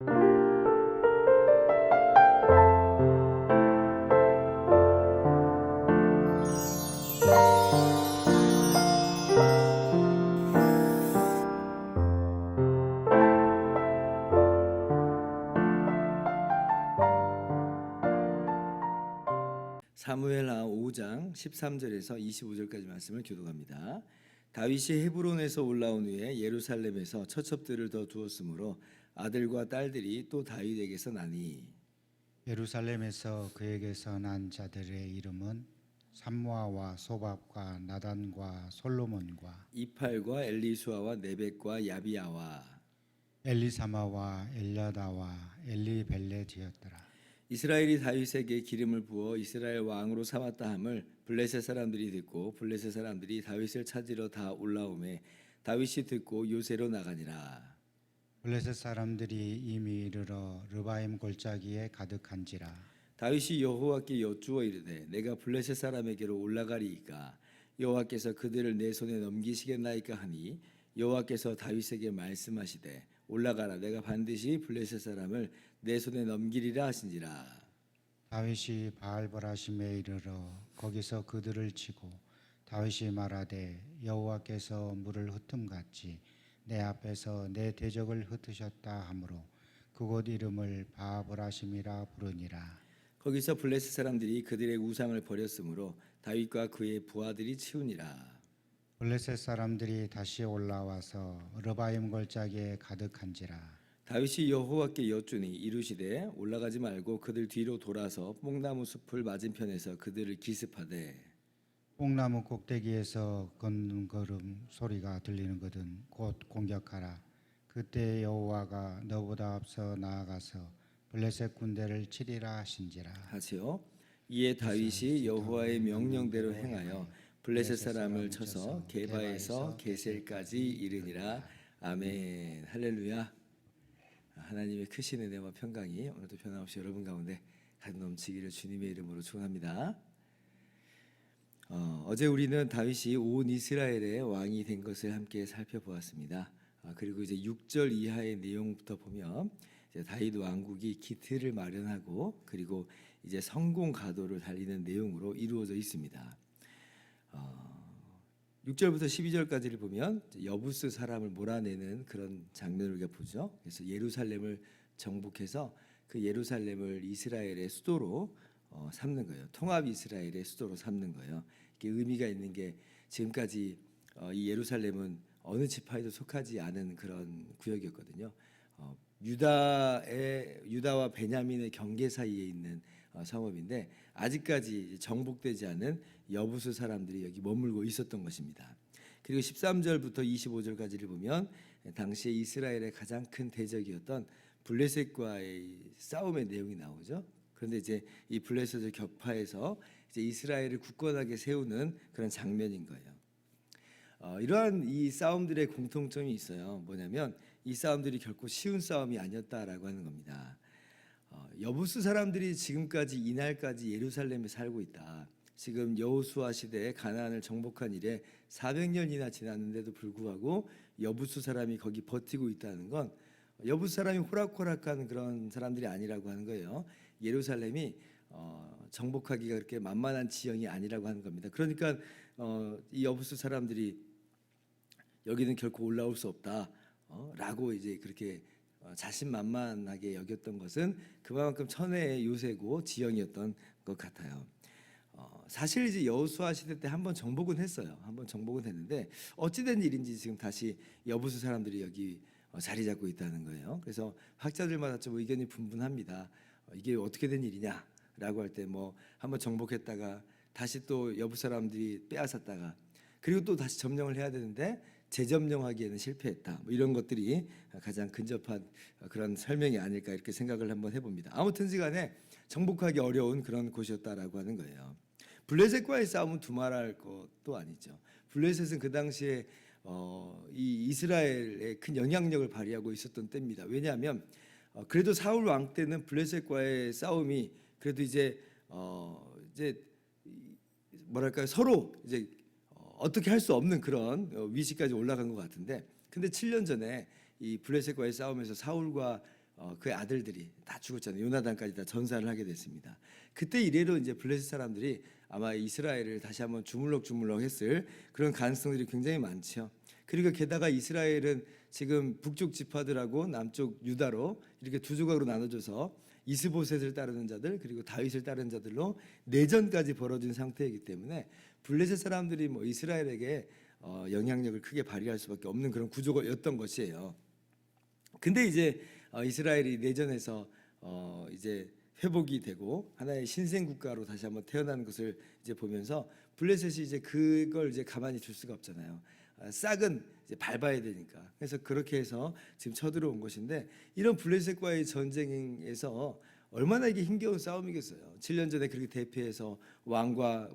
사무엘하 5장 13절에서 25절까지 말씀을 교독합니다. 다윗이 헤브론에서 올라온 후에 예루살렘에서 처첩들을 더 두었으므로 아들과 딸들이 또 다윗에게서 나니 예루살렘에서 그에게서 난 자들의 이름은 삼모아와 소밥과 나단과 솔로몬과 이팔과 엘리수아와 네벡과 야비야와 엘리사마와 엘야다와 엘리벨렛이었더라. 이스라엘이 다윗에게 기름을 부어 이스라엘 왕으로 삼았다 함을 블레셋 사람들이 듣고 블레셋 사람들이 다윗을 찾으러 다 올라오매 다윗이 듣고 요새로 나가니라. 블레셋 사람들이 이미 이르러 르바임 골짜기에 가득한지라. 다윗이 여호와께 여쭈어 이르되 내가 블레셋 사람에게로 올라가리이까 여호와께서 그들을 내 손에 넘기시겠나이까 하니 여호와께서 다윗에게 말씀하시되 올라가라 내가 반드시 블레셋 사람을 내 손에 넘기리라 하신지라. 다윗이 바알버라심에 이르러 거기서 그들을 치고 다윗이 말하되 여호와께서 물을 흩음같이 내 앞에서 내 대적을 흩으셨다 하므로 그곳 이름을 바알버라심이라 부르니라. 거기서 블레셋 사람들이 그들의 우상을 버렸으므로 다윗과 그의 부하들이 치우니라. 블레셋 사람들이 다시 올라와서 르바임 골짜기에 가득한지라. 다윗이 여호와께 여쭈니 이르시되 올라가지 말고 그들 뒤로 돌아서 뽕나무 숲을 맞은편에서 그들을 기습하되 뽕나무 꼭대기에서 걷는 걸음 소리가 들리는거든 곧 공격하라. 그때 여호와가 너보다 앞서 나아가서 블레셋 군대를 치리라 하신지라 하시오. 이에 다윗이 여호와의 명령대로 행하여 블레셋 사람을 쳐서 게바에서 게셀까지 이르니라. 아멘. 할렐루야. 하나님의 크신 은혜와 평강이 오늘도 변함없이 여러분 가운데 가득 넘치기를 주님의 이름으로 축원합니다. 어제 우리는 다윗이 온 이스라엘의 왕이 된 것을 함께 살펴보았습니다. 그리고 이제 6절 이하의 내용부터 보면 이제 다윗 왕국이 기틀을 마련하고 그리고 이제 성공 가도를 달리는 내용으로 이루어져 있습니다. 6절부터 12절까지를 보면 여부스 사람을 몰아내는 그런 장면을 우리가 보죠. 그래서 예루살렘을 정복해서 그 예루살렘을 이스라엘의 수도로 삼는 거예요. 통합 이스라엘의 수도로 삼는 거예요. 이게 의미가 있는 게 지금까지 이 예루살렘은 어느 지파에도 속하지 않은 그런 구역이었거든요. 유다와 베냐민의 경계 사이에 있는 성읍인데 아직까지 정복되지 않은 여부수 사람들이 여기 머물고 있었던 것입니다. 그리고 13절부터 25절까지를 보면 당시에 이스라엘의 가장 큰 대적이었던 블레셋과의 싸움의 내용이 나오죠. 그런데 이제 이 블레셋을 격파해서 이제 이스라엘을 굳건하게 세우는 그런 장면인 거예요. 이러한 이 싸움들의 공통점이 있어요. 뭐냐면 이 싸움들이 결코 쉬운 싸움이 아니었다라고 하는 겁니다. 여부스 사람들이 지금까지 이날까지 예루살렘에 살고 있다. 지금 여호수아 시대에 가나안을 정복한 이래 400년이나 지났는데도 불구하고 여부스 사람이 거기 버티고 있다는 건 여부스 사람이 호락호락한 그런 사람들이 아니라고 하는 거예요. 예루살렘이 정복하기가 그렇게 만만한 지형이 아니라고 하는 겁니다. 그러니까 이 여부스 사람들이 여기는 결코 올라올 수 없다 라고 이제 그렇게 자신만만하게 여겼던 것은 그만큼 천혜의 요새고 지형이었던 것 같아요. 사실 이제 여호수아 시대 때 한번 정복은 했어요. 한번 정복은 했는데 어찌된 일인지 지금 다시 여부수 사람들이 여기 자리 잡고 있다는 거예요. 그래서 학자들마다 좀 의견이 분분합니다. 이게 어떻게 된 일이냐라고 할 때 뭐 한번 정복했다가 다시 또 여부 사람들이 빼앗았다가 그리고 또 다시 점령을 해야 되는데 재점령하기에는 실패했다. 뭐 이런 것들이 가장 근접한 그런 설명이 아닐까 이렇게 생각을 한번 해봅니다. 아무튼지간에 정복하기 어려운 그런 곳이었다라고 하는 거예요. 블레셋과의 싸움은 두말할 것도 아니죠. 블레셋은 그 당시에 이 이스라엘에 큰 영향력을 발휘하고 있었던 때입니다. 왜냐하면 그래도 사울 왕 때는 블레셋과의 싸움이 그래도 이제 뭐랄까요 서로 이제 어떻게 할 수 없는 그런 위치까지 올라간 것 같은데, 근데 7년 전에 이 블레셋과의 싸움에서 사울과 그의 아들들이 다 죽었잖아요. 요나단까지 다 전사를 하게 됐습니다. 그때 이래로 이제 블레셋 사람들이 아마 이스라엘을 다시 한번 주물럭주물럭 했을 그런 가능성들이 굉장히 많죠. 그리고 게다가 이스라엘은 지금 북쪽 지파들하고 남쪽 유다로 이렇게 두 조각으로 나눠져서 이스보셋을 따르는 자들 그리고 다윗을 따르는 자들로 내전까지 벌어진 상태이기 때문에 블레셋 사람들이 뭐 이스라엘에게 영향력을 크게 발휘할 수밖에 없는 그런 구조였던 것이에요. 근데 이제 이스라엘이 내전에서 이제 회복이 되고 하나의 신생 국가로 다시 한번 태어나는 것을 이제 보면서 블레셋이 이제 그걸 이제 가만히 둘 수가 없잖아요. 싹은 이제 밟아야 되니까. 그래서 그렇게 해서 지금 쳐들어온 것인데 이런 블레셋과의 전쟁에서 얼마나 이게 힘겨운 싸움이겠어요. 7년 전에 그렇게 대피해서 왕과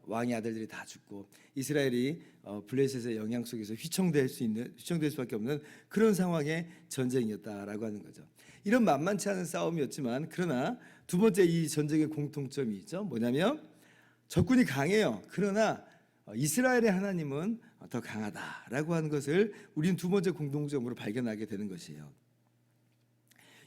왕의 아들들이 다 죽고 이스라엘이 블레셋의 영향 속에서 휘청될 수밖에 없는 그런 상황의 전쟁이었다라고 하는 거죠. 이런 만만치 않은 싸움이었지만 그러나 두 번째 이 전쟁의 공통점이 있죠. 뭐냐면 적군이 강해요. 그러나 이스라엘의 하나님은 더 강하다라고 하는 것을 우리는 두 번째 공통점으로 발견하게 되는 것이에요.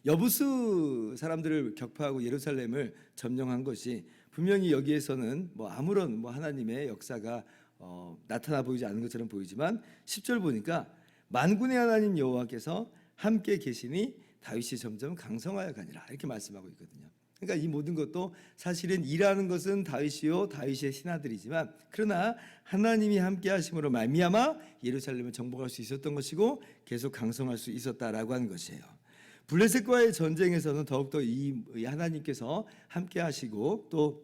여부스 사람들을 격파하고 예루살렘을 점령한 것이 분명히 여기에서는 뭐 아무런 뭐 하나님의 역사가 나타나 보이지 않는 것처럼 보이지만 10절 보니까 만군의 하나님 여호와께서 함께 계시니 다윗이 점점 강성하여 가니라 이렇게 말씀하고 있거든요. 그러니까 이 모든 것도 사실은 일하는 것은 다윗이요 다윗의 신하들이지만 그러나 하나님이 함께 하심으로 말미암아 예루살렘을 정복할 수 있었던 것이고 계속 강성할 수 있었다라고 하는 것이에요. 블레셋과의 전쟁에서는 더욱더 이 하나님께서 함께 하시고 또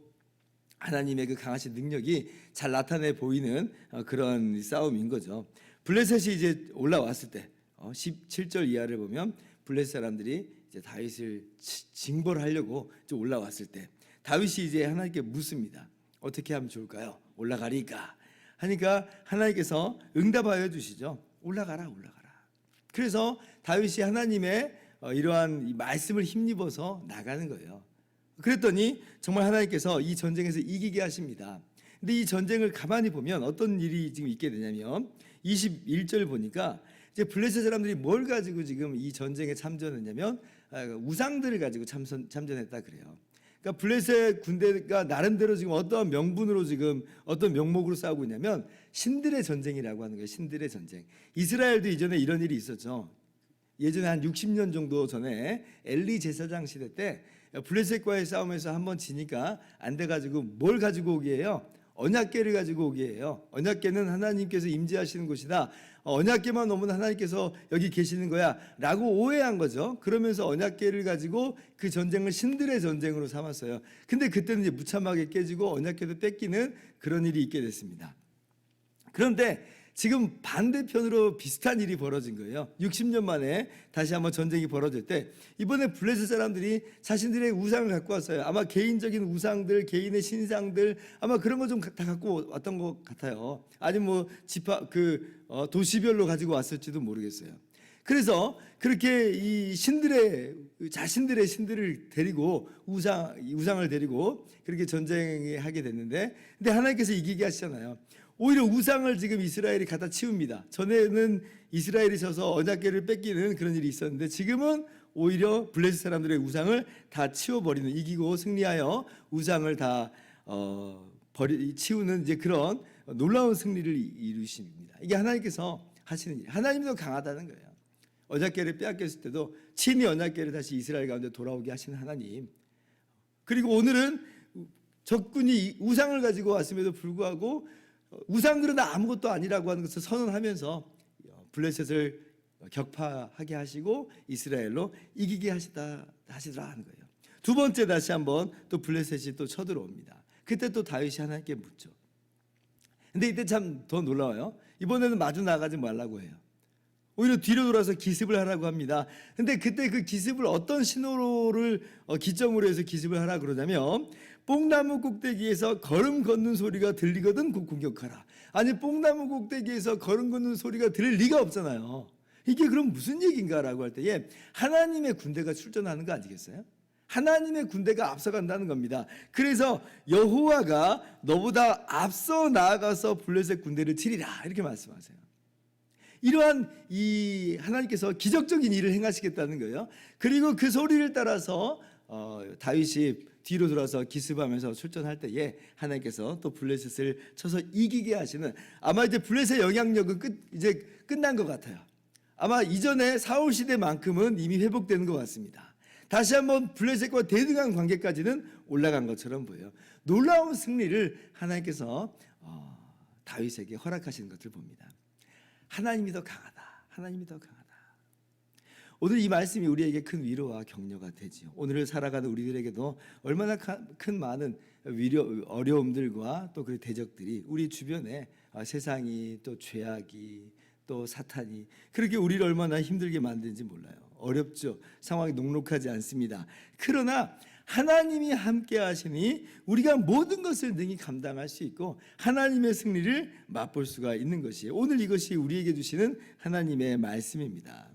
하나님의 그 강하신 능력이 잘 나타내 보이는 그런 싸움인 거죠. 블레셋이 이제 올라왔을 때 17절 이하를 보면 블레셋 사람들이 이제 다윗을 징벌하려고 좀 올라왔을 때 다윗이 이제 하나님께 묻습니다. 어떻게 하면 좋을까요? 올라가리까 하니까 하나님께서 응답하여 주시죠. 올라가라. 그래서 다윗이 하나님의 이러한 이 말씀을 힘입어서 나가는 거예요. 그랬더니 정말 하나님께서 이 전쟁에서 이기게 하십니다. 근데 이 전쟁을 가만히 보면 어떤 일이 지금 있게 되냐면 21절 보니까 이제 블레셋 사람들이 뭘 가지고 지금 이 전쟁에 참전했냐면 우상들을 가지고 참전했다 그래요. 그러니까 블레셋 군대가 나름대로 지금 어떠한 명분으로 지금 어떤 명목으로 싸우고 있냐면 신들의 전쟁이라고 하는 거예요. 신들의 전쟁. 이스라엘도 이전에 이런 일이 있었죠. 예전에 한 60년 정도 전에 엘리 제사장 시대 때 블레셋과의 싸움에서 한번 지니까 안 돼가지고 뭘 가지고 오게 해요? 언약궤를 가지고 오게 해요. 언약궤는 하나님께서 임재하시는 곳이다. 언약궤만 오면 하나님께서 여기 계시는 거야 라고 오해한 거죠. 그러면서 언약궤를 가지고 그 전쟁을 신들의 전쟁으로 삼았어요. 근데 그때는 이제 무참하게 깨지고 언약궤도 뺏기는 그런 일이 있게 됐습니다. 그런데 지금 반대편으로 비슷한 일이 벌어진 거예요. 60년 만에 다시 한번 전쟁이 벌어질 때 이번에 블레셋 사람들이 자신들의 우상을 갖고 왔어요. 아마 개인적인 우상들, 개인의 신상들 아마 그런 거 좀 다 갖고 왔던 것 같아요. 아니면 뭐 도시별로 가지고 왔을지도 모르겠어요. 그래서 그렇게 이 자신들의 신들을 데리고 우상을 데리고 그렇게 전쟁을 하게 됐는데 근데 하나님께서 이기게 하시잖아요. 오히려 우상을 지금 이스라엘이 갖다 치웁니다. 전에는 이스라엘이 져서 언약궤를 뺏기는 그런 일이 있었는데 지금은 오히려 블레셋 사람들의 우상을 다 치워버리는 이기고 승리하여 우상을 다 치우는 이제 그런 놀라운 승리를 이루십니다. 이게 하나님께서 하시는 일. 하나님이 더 강하다는 거예요. 언약궤를 빼앗겼을 때도 친히 언약궤를 다시 이스라엘 가운데 돌아오게 하시는 하나님. 그리고 오늘은 적군이 우상을 가지고 왔음에도 불구하고 우상들은 아무것도 아니라고 하는 것을 선언하면서 블레셋을 격파하게 하시고 이스라엘로 이기게 하시더라 하는 거예요. 두 번째 다시 한번 또 블레셋이 또 쳐들어옵니다. 그때 또 다윗이 하나님께 묻죠. 근데 이때 참 더 놀라워요. 이번에는 마주 나가지 말라고 해요. 오히려 뒤로 돌아서 기습을 하라고 합니다. 근데 그때 그 기습을 어떤 신호를 기점으로 해서 기습을 하라 그러냐면 뽕나무 꼭대기에서 걸음 걷는 소리가 들리거든 곧 공격하라. 아니 뽕나무 꼭대기에서 걸음 걷는 소리가 들릴 리가 없잖아요. 이게 그럼 무슨 얘기인가라고 할 때에 하나님의 군대가 출전하는 거 아니겠어요? 하나님의 군대가 앞서간다는 겁니다. 그래서 여호와가 너보다 앞서 나아가서 블레셋 군대를 치리라 이렇게 말씀하세요. 이러한 이 하나님께서 기적적인 일을 행하시겠다는 거예요. 그리고 그 소리를 따라서 다윗이 뒤로 돌아서 기습하면서 출전할 때에 하나님께서 또 블레셋을 쳐서 이기게 하시는, 아마 이제 블레셋의 영향력은 이제 끝난 것 같아요. 아마 이전에 사울 시대만큼은 이미 회복되는 것 같습니다. 다시 한번 블레셋과 대등한 관계까지는 올라간 것처럼 보여요. 놀라운 승리를 하나님께서 다윗에게 허락하시는 것을 봅니다. 하나님이 더 강하다. 하나님이 더 강하다. 오늘 이 말씀이 우리에게 큰 위로와 격려가 되지요. 오늘을 살아가는 우리들에게도 얼마나 큰 많은 어려움들과 또 그 대적들이 우리 주변에 세상이 또 죄악이 또 사탄이 그렇게 우리를 얼마나 힘들게 만드는지 몰라요. 어렵죠. 상황이 녹록하지 않습니다. 그러나 하나님이 함께 하시니 우리가 모든 것을 능히 감당할 수 있고 하나님의 승리를 맛볼 수가 있는 것이에요. 오늘 이것이 우리에게 주시는 하나님의 말씀입니다.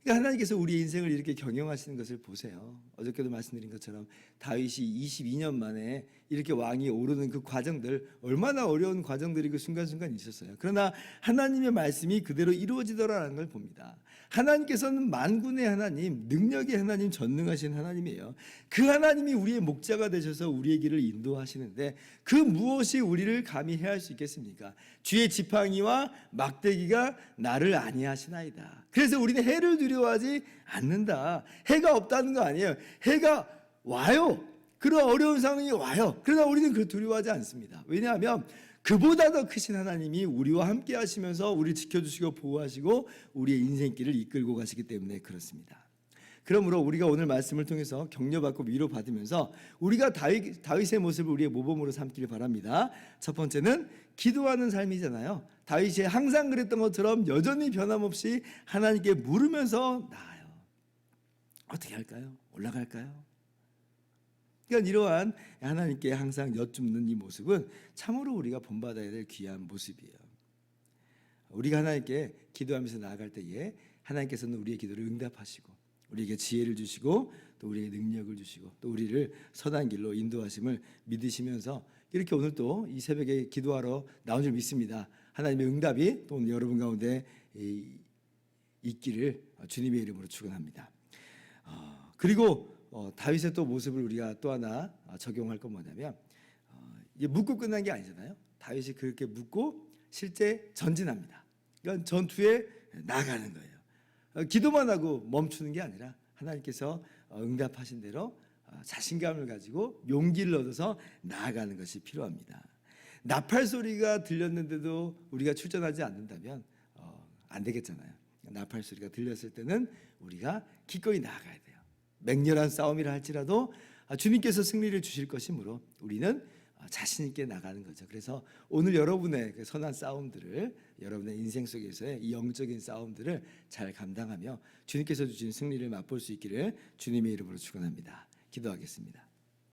그러니까 하나님께서 우리의 인생을 이렇게 경영하시는 것을 보세요. 어저께도 말씀드린 것처럼 다윗이 22년 만에 이렇게 왕이 오르는 그 과정들, 얼마나 어려운 과정들이 그 순간순간 있었어요. 그러나 하나님의 말씀이 그대로 이루어지더라라는 걸 봅니다. 하나님께서는 만군의 하나님, 능력의 하나님, 전능하신 하나님이에요. 그 하나님이 우리의 목자가 되셔서 우리의 길을 인도하시는데 그 무엇이 우리를 감히 해할 수 있겠습니까? 주의 지팡이와 막대기가 나를 안위하시나이다. 그래서 우리는 해를 두려워하지 않는다. 해가 없다는 거 아니에요. 해가 와요. 그런 어려운 상황이 와요. 그러나 우리는 그 두려워하지 않습니다. 왜냐하면 그보다 더 크신 하나님이 우리와 함께 하시면서 우리를 지켜주시고 보호하시고 우리의 인생길을 이끌고 가시기 때문에 그렇습니다. 그러므로 우리가 오늘 말씀을 통해서 격려받고 위로받으면서 우리가 다윗의 모습을 우리의 모범으로 삼기를 바랍니다. 첫 번째는 기도하는 삶이잖아요. 다윗이 항상 그랬던 것처럼 여전히 변함없이 하나님께 물으면서 나아요. 어떻게 할까요? 올라갈까요? 그러니까 이러한 하나님께 항상 여쭙는 이 모습은 참으로 우리가 본받아야 될 귀한 모습이에요. 우리가 하나님께 기도하면서 나아갈 때에 하나님께서는 우리의 기도를 응답하시고 우리에게 지혜를 주시고 또 우리에게 능력을 주시고 또 우리를 선한 길로 인도하심을 믿으시면서 이렇게 오늘 또 이 새벽에 기도하러 나온 줄 믿습니다. 하나님의 응답이 또 오늘 여러분 가운데 있기를 주님의 이름으로 축원합니다. 그리고 다윗의 또 모습을 우리가 또 하나 적용할 건 뭐냐면 이게 묻고 끝난 게 아니잖아요. 다윗이 그렇게 묻고 실제 전진합니다. 그러니까 전투에 나가는 거예요. 기도만 하고 멈추는 게 아니라 하나님께서 응답하신 대로 자신감을 가지고 용기를 얻어서 나아가는 것이 필요합니다. 나팔 소리가 들렸는데도 우리가 출전하지 않는다면 안 되겠잖아요. 나팔 소리가 들렸을 때는 우리가 기꺼이 나아가야 돼요. 맹렬한 싸움이라 할지라도 주님께서 승리를 주실 것이므로 우리는 자신 있게 나가는 거죠. 그래서 오늘 여러분의 그 선한 싸움들을 여러분의 인생 속에서의 이 영적인 싸움들을 잘 감당하며 주님께서 주신 승리를 맛볼 수 있기를 주님의 이름으로 축원합니다. 기도하겠습니다.